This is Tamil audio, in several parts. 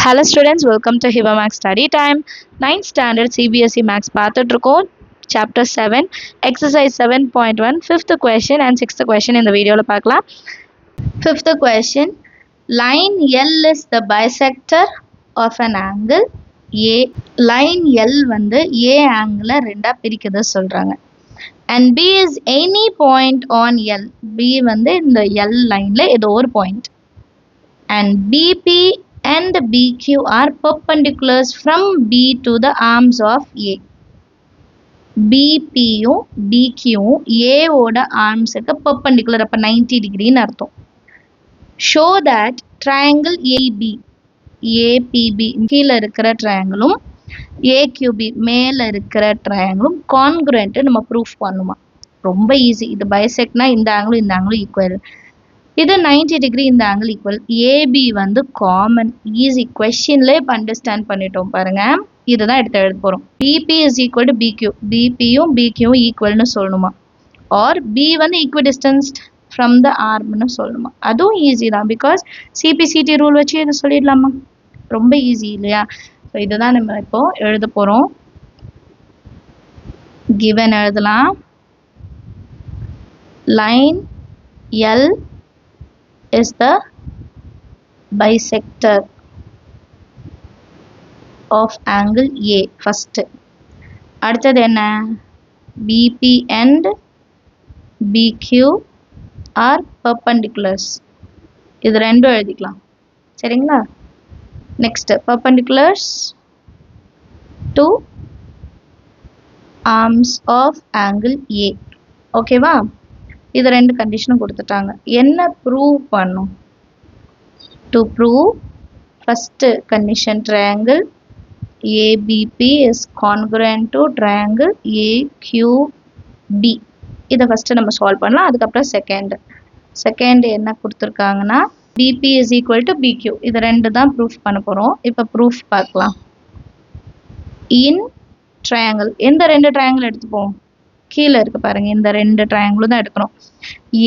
Hello students, welcome to Hiba Max Study Time. 9th Standard CBSE Max பார்த்துட்டு இருக்கோம். Chapter 7, Exercise 7.1, 5th question and 6th question இந்த வீடியோல பார்க்கலாம். 5th question, line L is the bisector of an angle A. Line L வந்து A angle ரெண்டா பிரிக்குது சொல்றாங்க. And B is any point on L. B வந்து இந்த L lineல ஏதோ ஒரு point. And BP and BQ are perpendiculars from B to the arms of A. BP யும் BQ யும் A ஓட armsக்கு perpendicular அப்ப 90 degree ன்னு அர்த்தம். Show that triangle APB கீழ இருக்கிற triangleம் AQB மேல இருக்கிற triangleம் congruent நம்ம proof பண்ணுமா. ரொம்ப ஈஸி. இது bisectனா இந்த angle இந்த angle equal. இது 90 degree இந்த angle equal. AB வந்து common. Easy. Questionல இப்ப understand பண்ணிட்டோம் பாருங்க. இதுதான் எடுத்து எழுத போறோம். BP is equal to BQ. BP யும் BQ யும் equal னு சொல்லணுமா. Or B வந்து equidistanced from the arm னு சொல்லணுமா. அதுவும் easy தான். Because CPCT rule வச்சு இது சொல்லிடலாமா. ரொம்ப easy இல்லையா. So இதுதான் நம்ம இப்போ எழுத போறோம். Given எழுதலாம். Line L is the bisector of angle A first. அடுத்தது என்ன? BP and BQ are perpendiculars. இது ரெண்டும் எழுதிக்கலாம். சரிங்களா? Next, perpendiculars to arms of angle A. ஓகேவா? இது ரெண்டு கண்டிஷனும் கொடுத்துட்டாங்க. என்ன ப்ரூவ் பண்ணும்? To prove first condition triangle ABP is congruent to triangle AQB. இதை ஃபர்ஸ்ட் நம்ம சால்வ் பண்ணலாம். அதுக்கப்புறம் செகண்ட் என்ன கொடுத்துருக்காங்கன்னா BP is equal to BQ. இது ரெண்டு தான் ப்ரூஃப் பண்ண போறோம். இப்போ ப்ரூஃப் பார்க்கலாம். இன் ட்ரையாங்கிள் எந்த ரெண்டு ட்ரையாங்கிள் எடுத்துப்போம்? கீழே இருக்கு பாருங்க. இந்த ரெண்டு ட்ரையாங்கிளும் தான் எடுக்கணும்.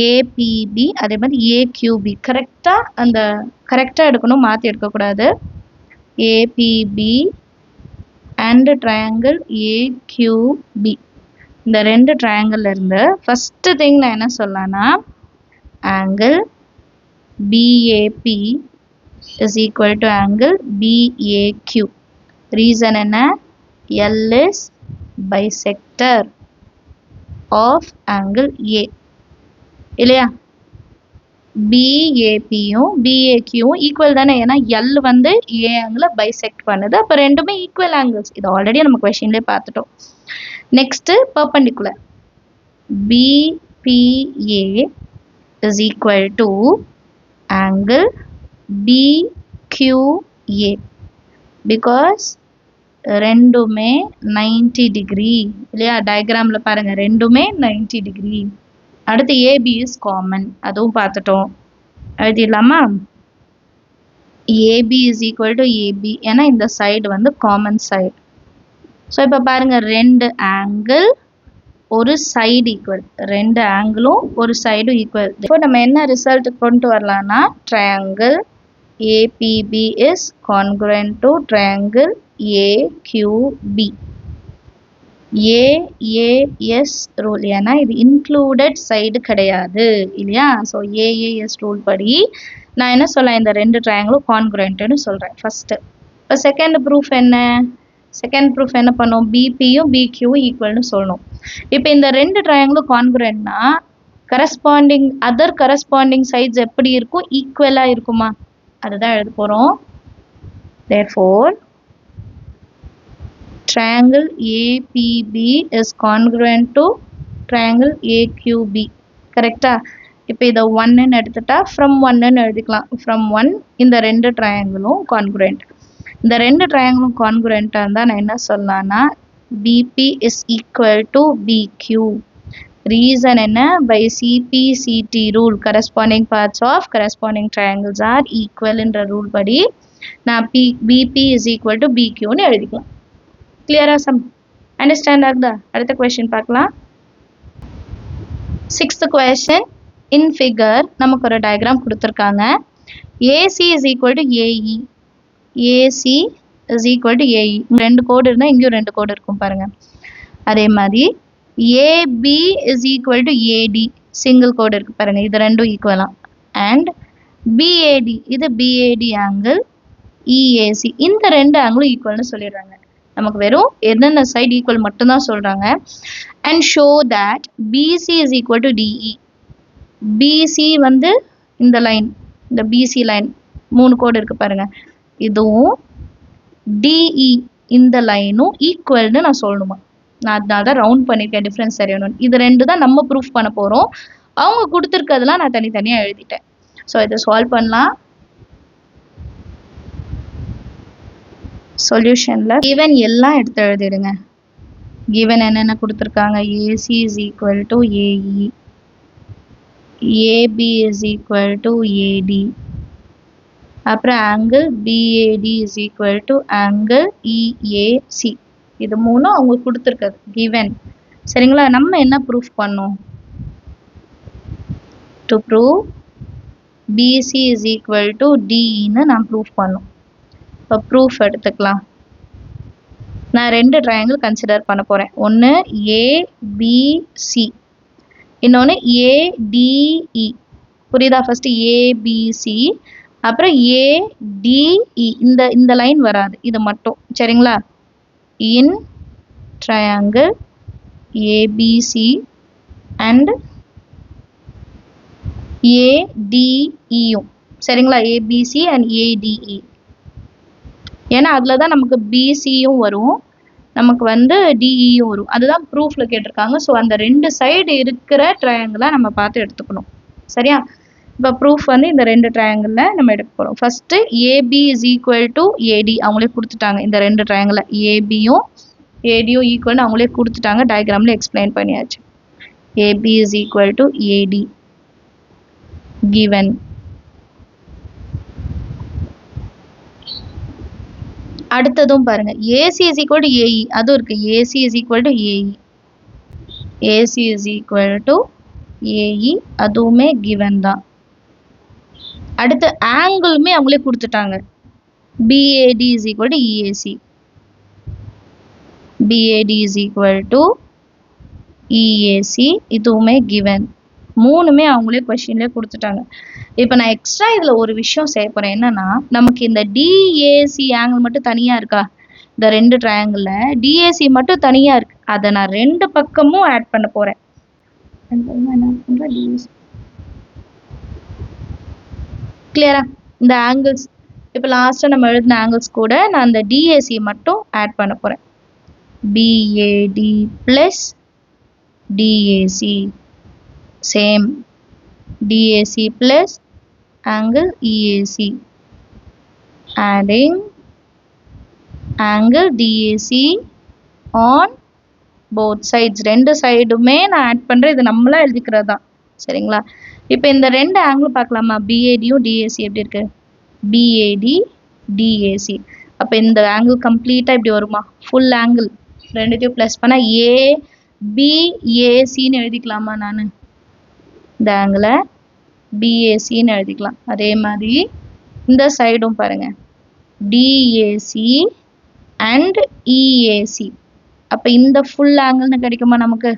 APB அதே மாதிரி AQB கரெக்டா எடுக்கணும், மாற்றி எடுக்கக்கூடாது. APB and triangle AQB இந்த ரெண்டு ட்ரையாங்கிள் இருந்து ஃபர்ஸ்ட் திங் நான் என்ன சொல்லலாம்னா angle BAP is equal to angle BAQ. Reason என்ன? L is bisector of angle A. இல்லையா? BAP யும் BAQ யும் ஈக்குவல் தானே. ஏன்னா L வந்து A angle பைசெக்ட் பண்ணுது. அப்போ ரெண்டுமே ஈக்குவல் ஆங்கிள்ஸ். இது ஆல்ரெடி நம்ம கொஸ்டின்லேயே பார்த்துட்டோம். Next perpendicular. BPA is equal to angle BQA because ரெண்டுமே 90 டிகிரி இல்லையா. டயக்ராம்ல பாருங்க ரெண்டுமே 90 டிகிரி. அடுத்து AB is common. அதுவும் பார்த்துட்டோம். எழுதிடலாமா? AB is equal to AB ஏன்னா இந்த சைடு வந்து காமன் சைடு. ஸோ இப்போ பாருங்க ரெண்டு ஆங்கிள் ஒரு சைடு ஈக்குவல். ரெண்டு ஆங்கிளும் ஒரு சைடும் ஈக்குவல். இப்போ நம்ம என்ன ரிசல்ட் கொண்டு வரலாம்னா triangle APB is congruent to triangle AQB. AAS rule ஏன்னா இது இன்க்ளூடட் சைடு கிடையாது இல்லையா. ஸோ AAS ரூல் படி நான் என்ன சொல்ல இந்த ரெண்டு ட்ரையாங்கிளும் கான்குரண்ட்னு சொல்கிறேன் ஃபர்ஸ்ட். இப்போ செகண்ட் ப்ரூஃப் என்ன பண்ணும்? BPயும் BQயும் ஈக்குவல்னு சொல்லணும். இப்போ இந்த ரெண்டு ட்ரையாங்கிளும் கான்குரண்ட்னா கரஸ்பாண்டிங் சைட்ஸ் எப்படி இருக்கும்? ஈக்குவலாக இருக்குமா? அதுதான் எழுத போகிறோம். Therefore, triangle APB is congruent to triangle AQB. கரெக்டா? இப்போ இதை 1ன்னு எடுத்துட்டா from 1ன்னு எழுதிக்கலாம். from 1 இந்த ரெண்டு ட்ரையாங்கிளும் கான்குரண்ட். இந்த ரெண்டு ட்ரையாங்கிளும் கான்குரண்ட்டாக இருந்தால் நான் என்ன சொல்லலாம்னா BP is equal to BQ. Reason என்ன? By CPCT rule corresponding parts of corresponding triangles are equal என்ற ரூல் படி நான் BP is equal to BQன்னு எழுதிக்கலாம். கிளியரா சம்? அண்டர்ஸ்டாண்ட் ஆகுதா? அடுத்த கொஸ்டின் பார்க்கலாம். 6th question. In figure நமக்கு ஒரு டயக்ராம் கொடுத்துருக்காங்க. AC is equal to AE. AC is equal to AE. ரெண்டு கோடு இருந்தால் இங்கேயும் ரெண்டு கோடு இருக்கும் பாருங்க. அதே மாதிரி AB is equal to AD, single கோடு இருக்கு பாருங்க. இது ரெண்டும் ஈக்குவலாம். அண்ட் பிஏடி, இது பிஏடி ஆங்கிள், இஏசி, இந்த ரெண்டு ஆங்கிளும் ஈக்குவல்னு சொல்லிடுறாங்க. நமக்கு வெறும் எந்தெந்த சைடு ஈக்குவல் மட்டும்தான் சொல்றாங்க. And show that PC is equal to DE. PC வந்து இந்த லைன், இந்த பிசி லைன் 3 கோடு இருக்கு பாருங்க, இதுவும் டிஇ இந்த லைனும் ஈக்குவல்னு நான் சொல்லணுமா? நான் அதனால தான் ரவுண்ட் பண்ணியிருக்கேன், டிஃப்ரென்ஸ் தெரியணும். இது ரெண்டு தான் நம்ம ப்ரூஃப் பண்ண போகிறோம். அவங்க கொடுத்துருக்கிறதுலாம் நான் தனித்தனியாக எழுதிட்டேன். ஸோ இதை சால்வ் பண்ணலாம். சொல்யூஷனில் கிவன் எல்லாம் எடுத்து எழுதிடுங்க. கிவன் என்னென்ன கொடுத்துருக்காங்க? AC is equal to AE, AB is equal to AD, அப்புறம் angle BAD is equal to angle EAC. இது மூணும் அவங்க கொடுத்துருக்குது கிவன். சரிங்களா? நம்ம என்ன ப்ரூஃப் பண்ணோம்? To prove BC is equal to டின்னு நான் ப்ரூஃப் பண்ணோம். இப்போ ப்ரூஃப் எடுத்துக்கலாம். நான் ரெண்டு ட்ரையாங்கிள் கன்சிடர் பண்ண போகிறேன். ஒன்று ஏபிசி, இன்னொன்று ஏடிஇ. புரியுதா? ஃபஸ்ட்டு ஏபிசி, அப்புறம் ஏடிஇ. இந்த லைன் வராது, இது மட்டும். சரிங்களா? இன் ட்ரையாங்கிள் ஏபிசி அண்ட் ஏடிஇயும். சரிங்களா? ABC and ADE. ஏன்னா அதில் தான் நமக்கு பிசியும் வரும், நமக்கு வந்து டிஇயும் வரும். அதுதான் ப்ரூஃபில் கேட்டிருக்காங்க. ஸோ அந்த ரெண்டு சைடு இருக்கிற ட்ரையாங்கிளாக நம்ம பார்த்து எடுத்துக்கணும். சரியா? இப்போ ப்ரூஃப் வந்து இந்த ரெண்டு ட்ரையாங்கிளில் நம்ம எடுக்க போகிறோம். First AB is equal to AD அவங்களே கொடுத்துட்டாங்க. இந்த ரெண்டு ட்ரையாங்கிளில் ஏபியும் ஏடியும் ஈக்குவல்னு அவங்களே கொடுத்துட்டாங்க. டயக்ராமில் எக்ஸ்பிளைன் பண்ணியாச்சு. AB is equal to AD given. அடுத்ததும் பாருங்க, AC is equal to AE, அதுவும் இருக்கு. AC is equal to AE, AC is equal to AE, அதுவுமே given தான். அடுத்து ஆங்கிளுமே அவங்களே கொடுத்துட்டாங்க. BAD is equal to EAC, BAD is equal to EAC, இதுவுமே given. மூணுமே அவங்களே கொஸ்டின்லேயே கொடுத்துட்டாங்க. இப்போ நான் எக்ஸ்ட்ரா இதில் ஒரு விஷயம் செய்ய போகிறேன். என்னன்னா, நமக்கு இந்த டிஏசி ஆங்கிள் மட்டும் தனியாக இருக்கா? இந்த ரெண்டு ட்ரையாங்கிளில் டிஏசி மட்டும் தனியாக இருக்கு. அதை நான் ரெண்டு பக்கமும் ஆட் பண்ண போகிறேன். கிளியரா? இந்த ஆங்கிள்ஸ் இப்போ லாஸ்ட்டாக நம்ம எழுதின ஆங்கிள்ஸ் கூட நான் அந்த டிஏசி மட்டும் ஆட் பண்ண போகிறேன். PAT plus DAC, same DAC plus angle EAC, adding angle DAC on both sides. ரெண்டு சைடுமே நான் ஆட் பண்ணுறேன். இது நம்மளா எழுதிக்கிறது தான். சரிங்களா? இப்போ இந்த ரெண்டு ஆங்கிள் பார்க்கலாமா? பிஏடியும் டிஏசி எப்படி இருக்கு? PAT DAC. அப்போ இந்த ஆங்கிள் கம்ப்ளீட்டாக இப்படி வருமா? ஃபுல் ஆங்கிள் ரெண்டுத்தையும் ப்ளஸ் பண்ணால் ஏபிஏசின்னு எழுதிக்கலாமா? நான் இந்த ஆங்கிளை பிஏசின்னு எழுதிக்கலாம். அதே மாதிரி இந்த சைடும் பாருங்க, டிஏசி அண்ட் இஏசி. அப்போ இந்த ஃபுல் ஆங்கிள்னு கிடைக்குமா நமக்கு?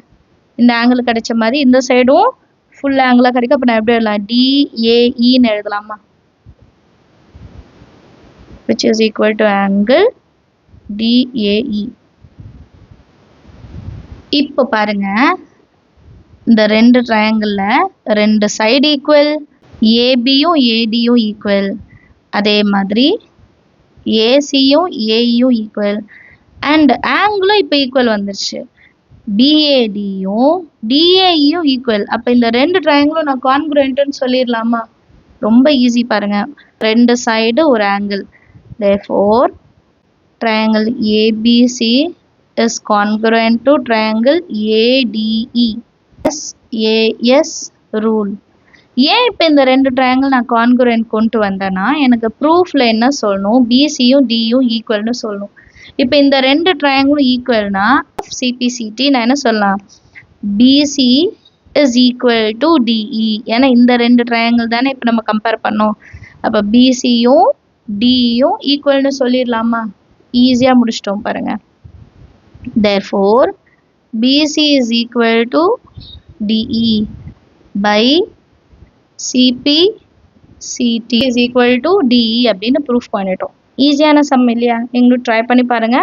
இந்த ஆங்கிள் கிடைச்ச மாதிரி இந்த சைடும் ஃபுல் ஆங்கிளாக கிடைக்கும். அப்போ நான் எப்படி எழுதலாம்? டிஏஇன்னு எழுதலாமா? which is equal to angle DAE. இப்போ பாருங்க, இந்த ரெண்டு ட்ரையாங்கிளில் ரெண்டு சைடு ஈக்குவல், ஏபியும் ஏடியும் ஈக்குவல், அதே மாதிரி ஏசியும் ஏயும் ஈக்குவல், அண்ட் ஆங்கிளும் இப்போ ஈக்குவல் வந்துருச்சு. பிஏடியும் டிஏயும் ஈக்குவல். அப்போ இந்த ரெண்டு ட்ரையாங்கிளும் நான் கான்குரண்ட்னு சொல்லிடலாமா? ரொம்ப ஈஸி பாருங்க. ரெண்டு சைடு ஒரு angle. therefore triangle ABC is congruent to triangle ADE. SAS rule. ஏன் இப்போ இந்த ரெண்டு ட்ரையாங்கிள் நான் கான்குரண்ட் கொண்டு வந்தேன்னா, எனக்கு ப்ரூஃபில் என்ன சொல்லணும்? பிசியும் டியும் ஈக்குவல்னு சொல்லணும். இப்போ இந்த ரெண்டு ட்ரையாங்கிளும் ஈக்குவல்னா சிபிசிடி நான் என்ன சொல்லலாம்? PC is equal to DE. ஏன்னா இந்த ரெண்டு ட்ரையாங்கிள் தானே இப்போ நம்ம கம்பேர் பண்ணோம். அப்போ பிசியும் டியும் ஈக்குவல்னு சொல்லிடலாமா? ஈஸியாக முடிச்சிட்டோம் பாருங்க. therefore BC is equal to DE by CP CT is equal to DE அப்படின்னு ப்ரூஃப் பண்ணிட்டோம். ஈஸியான சம் இல்லையா? நீங்களும் ட்ரை பண்ணி பாருங்க.